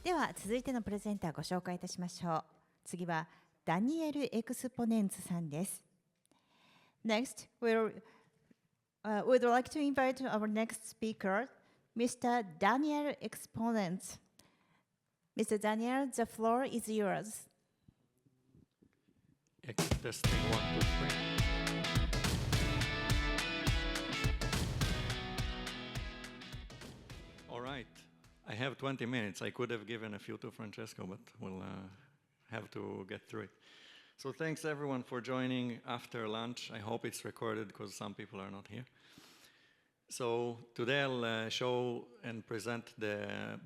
では続いてのプレゼンターご紹介いたしましょう。次はダニエル・エクスポネンツさんです。Next, we'd like to invite our next speaker, Mr. Daniel Exponent. Mr. Daniel, the floor is yours. Testing 1, 2, 3. All right. I have 20 minutes. I could have given a few to Francesco, but we'll have to get through it. So thanks everyone for joining after lunch. I hope it's recorded because some people are not here. So today I'll show and present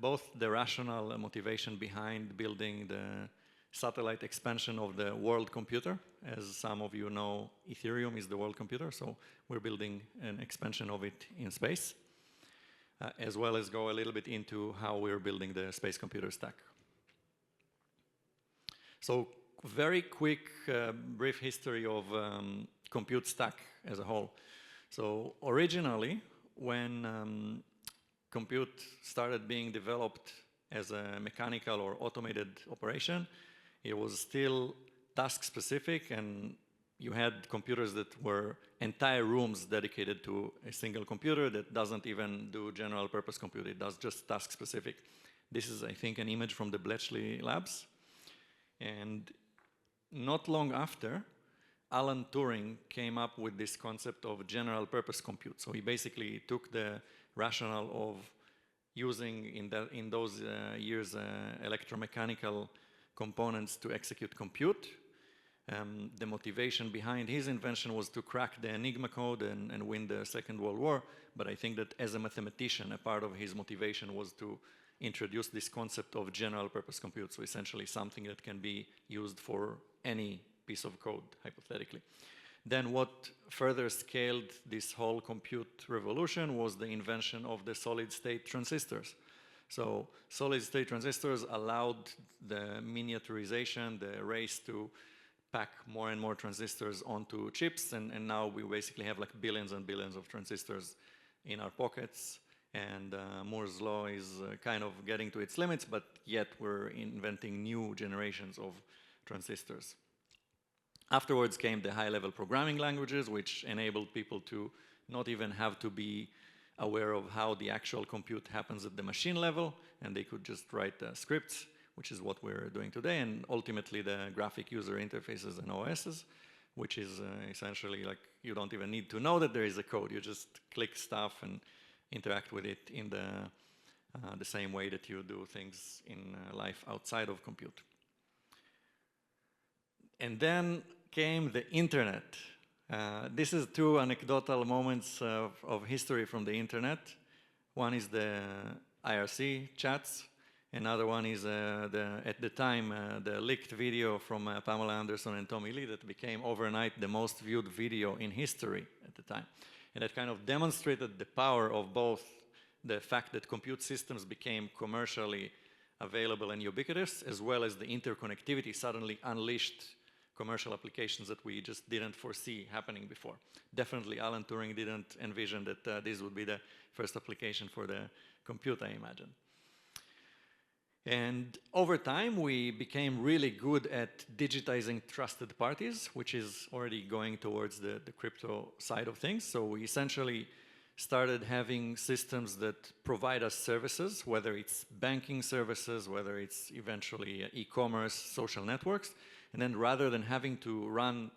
both the rational motivation behind building the satellite expansion of the world computer. As some of you know, Ethereum is the world computer, so we're building an expansion of it in space, as well as go a little bit into how we're building the space computer stack. So very quick, brief history of compute stack as a whole. So originally, when compute started being developed as a mechanical or automated operation, it was still task specific, and you had computers that were entire rooms dedicated to a single computer that doesn't even do general purpose compute, it does just task specific. This is, I think, an image from the Bletchley labs. And not long after, Alan Turing came up with this concept of general purpose compute. So he basically took the rationale of using in those years electromechanical components to execute compute. The motivation behind his invention was to crack the Enigma code and win the Second World War. But I think that as a mathematician, a part of his motivation was to introduce this concept of general purpose compute. So essentially something that can be used for any piece of code, hypothetically. Then what further scaled this whole compute revolution was the invention of the solid-state transistors. So solid-state transistors allowed the miniaturization, the race to pack more and more transistors onto chips, and now we basically have like billions and billions of transistors in our pockets, and Moore's law is kind of getting to its limits, but yet we're inventing new generations of transistors. Afterwards came the high-level programming languages, which enabled people to not even have to be aware of how the actual compute happens at the machine level, and they could just write scripts, which is what we're doing today, and ultimately the graphic user interfaces and OSs, which is essentially like you don't even need to know that there is a code. You just click stuff and interact with it in the same way that you do things in life outside of compute. And then came the internet. This is two anecdotal moments of history from the internet. One is the IRC chats. Another one is, at the time, the leaked video from Pamela Anderson and Tommy Lee that became overnight the most viewed video in history at the time. And that kind of demonstrated the power of both the fact that compute systems became commercially available and ubiquitous, as well as the interconnectivity suddenly unleashed commercial applications that we just didn't foresee happening before. Definitely Alan Turing didn't envision that this would be the first application for the compute, I imagine. And over time, we became really good at digitizing trusted parties, which is already going towards the crypto side of things. So we essentially started having systems that provide us services, whether it's banking services, whether it's eventually e-commerce, social networks. And then rather than having to run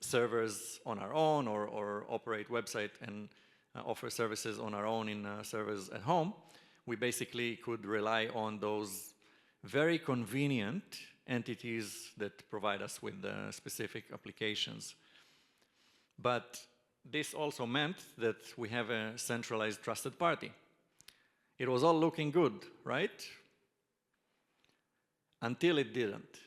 servers on our own or operate website and offer services on our own in servers at home, we basically could rely on those very convenient entities that provide us with specific applications. But this also meant that we have a centralized trusted party. It was all looking good, right? Until it didn't.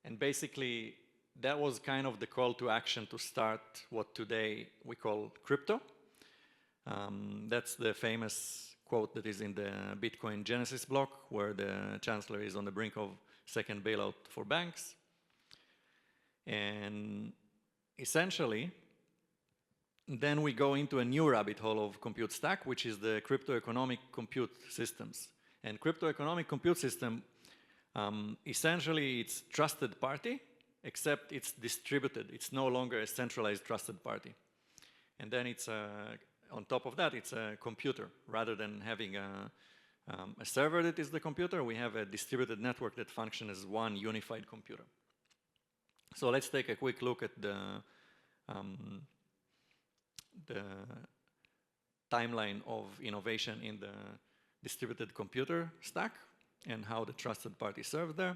And basically, that was kind of the call to action to start what today we call crypto. That's the famous quote that is in the Bitcoin Genesis block, where the chancellor is on the brink of second bailout for banks. And essentially, then we go into a new rabbit hole of compute stack, which is the crypto economic compute systems. And crypto economic compute system, essentially it's trusted party, except it's distributed. It's no longer a centralized trusted party. And then it's, on top of that, it's a computer. Rather than having a server that is the computer, we have a distributed network that functions as one unified computer. So let's take a quick look at the timeline of innovation in the distributed computer stack and how the trusted party served there.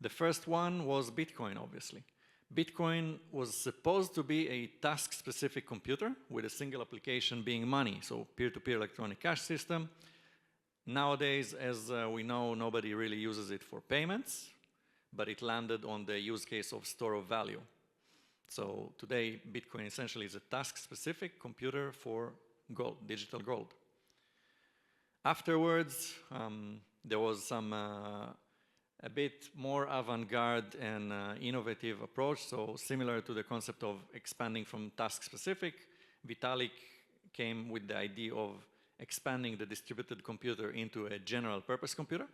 The first one was Bitcoin, obviously. Bitcoin was supposed to be a task-specific computer with a single application being money, so peer-to-peer electronic cash system. Nowadays, as we know, nobody really uses it for payments, but it landed on the use case of store of value. So today, Bitcoin essentially is a task-specific computer for gold, digital gold. Afterwards, there was some a bit more avant-garde and innovative approach, so similar to the concept of expanding from task-specific, Vitalik came with the idea of expanding the distributed computer into a general-purpose computer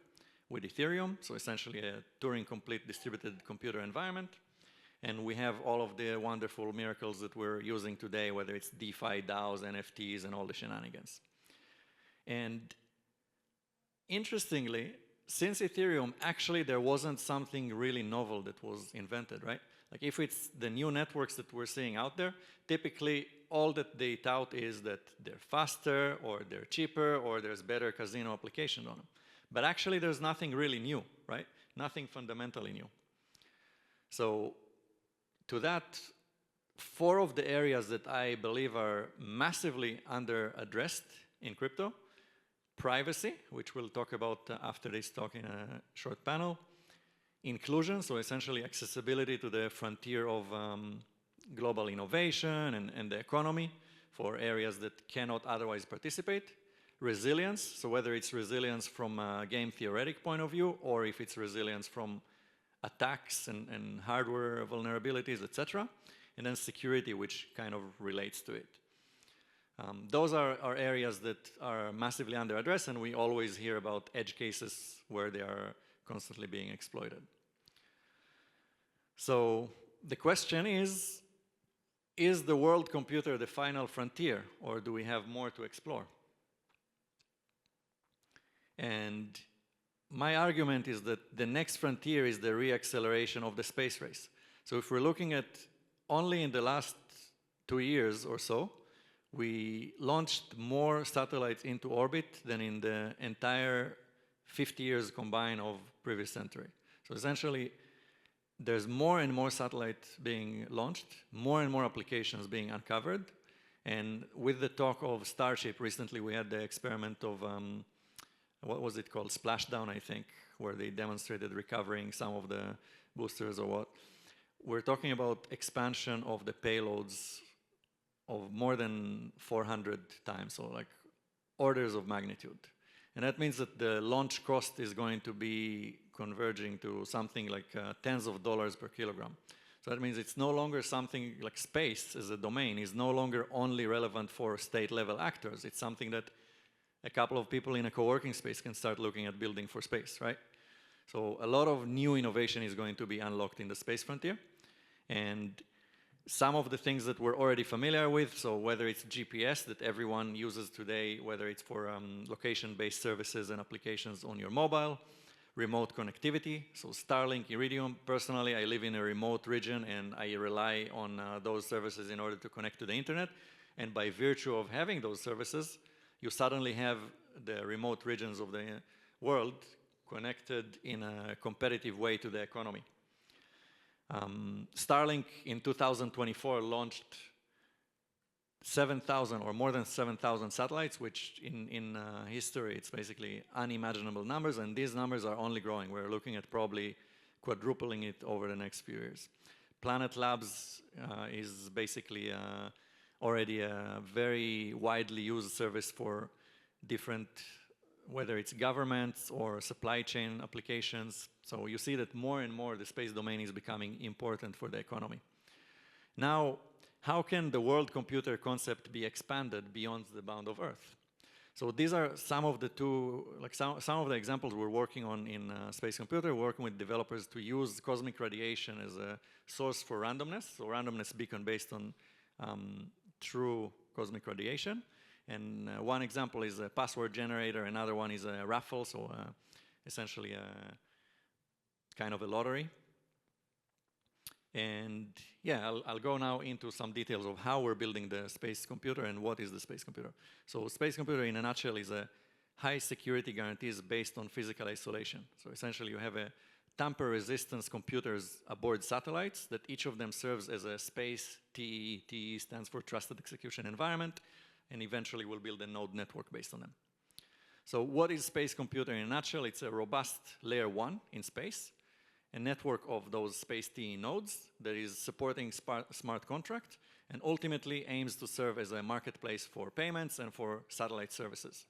with Ethereum, so essentially a Turing-complete distributed computer environment. And we have all of the wonderful miracles that we're using today, whether it's DeFi, DAOs, NFTs, and all the shenanigans. And interestingly, since Ethereum, actually there wasn't something really novel that was invented, right? Like if it's the new networks that we're seeing out there, typically all that they tout is that they're faster, or they're cheaper, or there's better casino applications on them. But actually there's nothing really new, right? Nothing fundamentally new. So to that, 4 of the areas that I believe are massively under-addressed in crypto: privacy, which we'll talk about after this talk in a short panel; inclusion, so essentially accessibility to the frontier of global innovation and the economy for areas that cannot otherwise participate; resilience, so whether it's resilience from a game theoretic point of view, or if it's resilience from attacks and hardware vulnerabilities, etc. And then security, which kind of relates to it. Those are areas that are massively under-addressed, and we always hear about edge cases where they are constantly being exploited. So the question is the world computer the final frontier, or do we have more to explore? And my argument is that the next frontier is the re-acceleration of the space race. So if we're looking at only in the last 2 years or so, we launched more satellites into orbit than in the entire 50 years combined of previous century. So essentially, there's more and more satellites being launched, more and more applications being uncovered. And with the talk of Starship, recently we had the experiment of what was it called? Splashdown, I think, where they demonstrated recovering some of the boosters or what. We're talking about expansion of the payloads of more than 400 times, so like orders of magnitude. And that means that the launch cost is going to be converging to something like tens of dollars per kilogram. So that means it's no longer something like space as a domain is no longer only relevant for state-level actors. It's something that a couple of people in a co-working space can start looking at building for space, right? So a lot of new innovation is going to be unlocked in the space frontier. And some of the things that we're already familiar with, so whether it's GPS that everyone uses today, whether it's for location-based services and applications on your mobile, remote connectivity, so Starlink, Iridium. Personally, I live in a remote region and I rely on those services in order to connect to the internet. And by virtue of having those services, you suddenly have the remote regions of the world connected in a competitive way to the economy. Starlink in 2024 launched 7,000 or more than 7,000 satellites, which in history, it's basically unimaginable numbers, and these numbers are only growing. We're looking at probably quadrupling it over the next few years. Planet Labs is basically already a very widely used service for different, whether it's governments or supply chain applications. So you see that more and more the space domain is becoming important for the economy. Now, how can the world computer concept be expanded beyond the bound of Earth? So these are some of the some of the examples we're working on in Space Computer, working with developers to use cosmic radiation as a source for randomness. So randomness beacon based on true cosmic radiation. And one example is a password generator, another one is a raffle, so essentially a kind of a lottery. And yeah, I'll go now into some details of how we're building the space computer and what is the space computer. So space computer in a nutshell is a high security guarantees based on physical isolation. So essentially you have a tamper resistance computers aboard satellites that each of them serves as a space TE. TE stands for Trusted Execution Environment, and eventually we'll build a node network based on them. So what is space computer in a nutshell? It's a robust layer 1 in space, a network of those space TE nodes that is supporting smart contract and ultimately aims to serve as a marketplace for payments and for satellite services.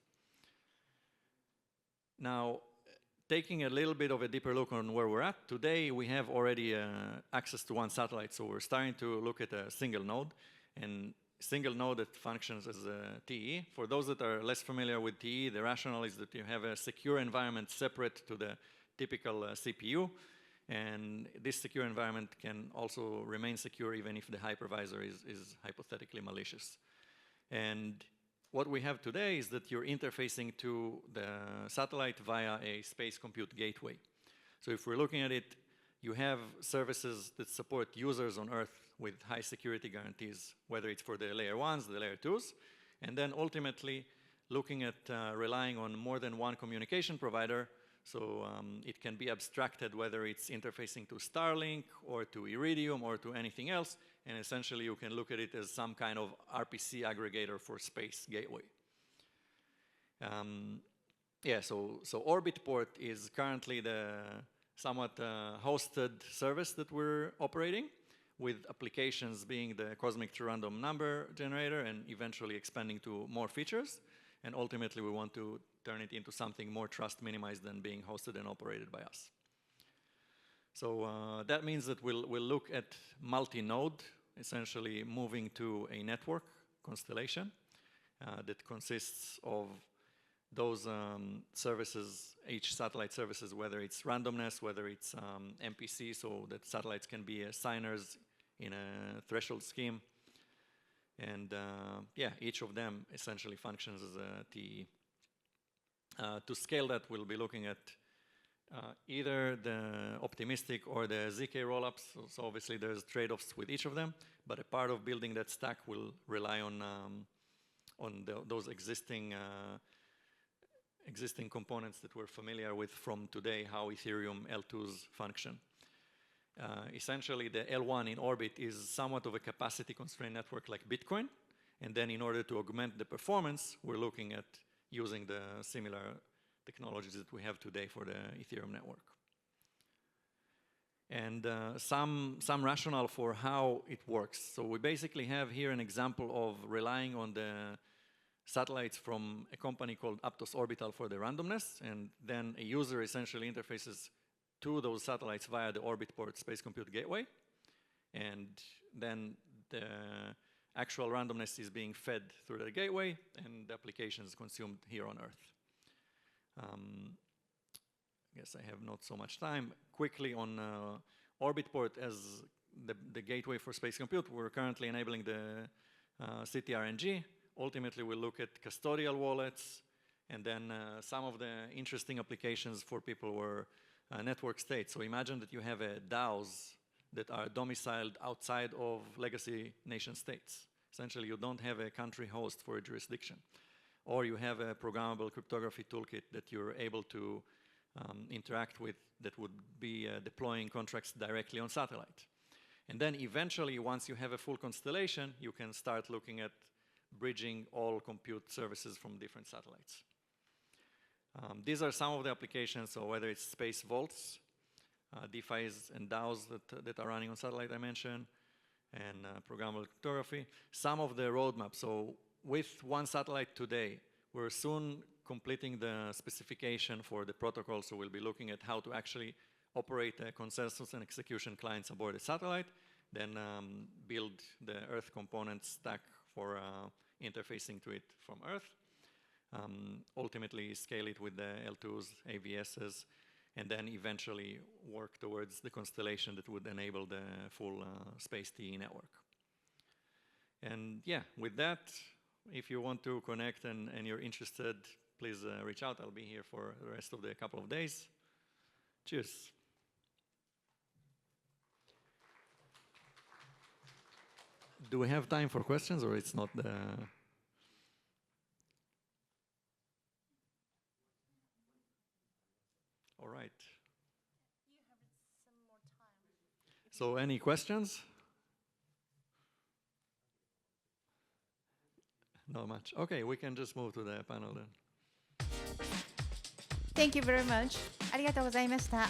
Now, taking a little bit of a deeper look on where we're at, today we have already access to one satellite, so we're starting to look at a single node, and single node that functions as a TE. For those that are less familiar with TE, the rationale is that you have a secure environment separate to the typical CPU, and this secure environment can also remain secure even if the hypervisor is hypothetically malicious. And what we have today is that you're interfacing to the satellite via a space compute gateway. So if we're looking at it, you have services that support users on Earth with high security guarantees, whether it's for the layer 1s, the layer 2s, and then ultimately looking at relying on more than one communication provider. So it can be abstracted whether it's interfacing to Starlink or to Iridium or to anything else, and essentially you can look at it as some kind of RPC aggregator for space gateway. Yeah, so OrbitPort is currently the somewhat hosted service that we're operating, with applications being the cosmic true random number generator and eventually expanding to more features. And ultimately, we want to turn it into something more trust minimized than being hosted and operated by us. So that means that we'll look at multi-node, essentially moving to a network constellation that consists of those services, each satellite services, whether it's randomness, whether it's MPC, so that satellites can be signers in a threshold scheme. And yeah, each of them essentially functions as a TE. To scale that, we'll be looking at either the optimistic or the ZK rollups. So obviously there's trade-offs with each of them, but a part of building that stack will rely on those existing components that we're familiar with from today, how Ethereum L2s function. Essentially, the L1 in orbit is somewhat of a capacity-constrained network like Bitcoin. And then in order to augment the performance, we're looking at using the similar technologies that we have today for the Ethereum network. And some rationale for how it works. So we basically have here an example of relying on the satellites from a company called Aptos Orbital for the randomness, and then a user essentially interfaces to those satellites via the OrbitPort Space Compute Gateway, and then the actual randomness is being fed through the gateway, and the application is consumed here on Earth. I guess I have not so much time. Quickly on OrbitPort as the gateway for space compute, we're currently enabling the CTRNG. Ultimately, we'll look at custodial wallets, and then some of the interesting applications for people were network state. So imagine that you have DAOs that are domiciled outside of legacy nation states. Essentially, you don't have a country host for a jurisdiction. Or you have a programmable cryptography toolkit that you're able to interact with that would be deploying contracts directly on satellite. And then eventually, once you have a full constellation, you can start looking at bridging all compute services from different satellites. These are some of the applications, so whether it's space vaults, DeFis and DAOs that are running on satellite I mentioned, and programmable cryptography. Some of the roadmaps, so with one satellite today, we're soon completing the specification for the protocol, so we'll be looking at how to actually operate a consensus and execution clients aboard a satellite, then build the Earth component stack for interfacing to it from Earth. ultimately scale it with the L2s, AVSs, and then eventually work towards the constellation that would enable the full space TE network. And yeah, with that, if you want to connect and you're interested, please reach out. I'll be here for the rest of the couple of days. Cheers. Do we have time for questions, or it's not the... All right. You have some more time. So any questions? Not much. Okay, we can just move to the panel then. Thank you very much. ありがとうございました。